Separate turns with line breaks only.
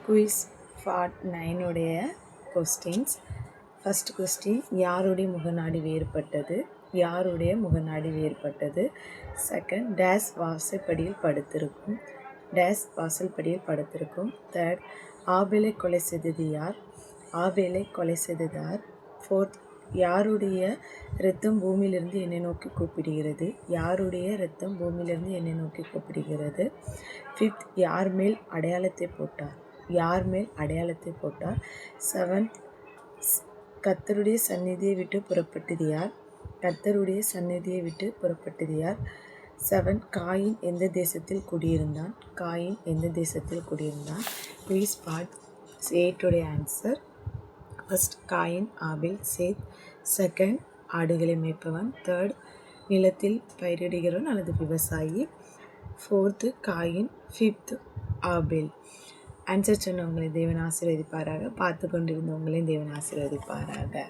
Quiz part 9 உடைய questions. First question, யாருடைய முகநாடி வேறுபட்டது? யாருடைய முகநாடி வேறுபட்டது? செகண்ட், டேஸ் வாசல்படியில் படுத்திருக்கும். டேஸ் வாசல்படியில் படுத்திருக்கும். தேர்ட், ஆபேலை கொலை செய்தது யார்? ஆபேலை கொலை செய்தது யார்? ஃபோர்த், யாருடைய இரத்தம் பூமியிலிருந்து என்னை நோக்கி கூப்பிடுகிறது? யாருடைய இரத்தம் பூமியிலிருந்து என்னை நோக்கி கூப்பிடுகிறது? ஃபிஃப்த், யார் மேல் அடையாளத்தை போட்டார்? யார் மேல் அடையாளத்தை போட்டார்? செவன்த், கர்த்தருடைய சந்நிதியை விட்டு புறப்பட்டது யார்? கர்த்தருடைய சந்நிதியை விட்டு புறப்பட்டது யார்? செவன், காயின் எந்த தேசத்தில் குடியிருந்தான்? காயின் எந்த தேசத்தில் குடியிருந்தான்? குயிஸ் பார்ட் 8 உடைய ஆன்சர். ஃபர்ஸ்ட், காயின், ஆபேல், சேத். செகண்ட், ஆடுகளை மேய்ப்பவன். தேர்ட், நிலத்தில் பயிரிடுகிறவன் அல்லது விவசாயி. Fourth, coin. ஃபிஃப்த், ஆபேல். ஆன்சர் சொன்னவங்களை தேவன் ஆசீர்வதிப்பாராக. பார்த்து கொண்டிருந்தவங்களையும் தேவன் ஆசீர்வதிப்பாராக.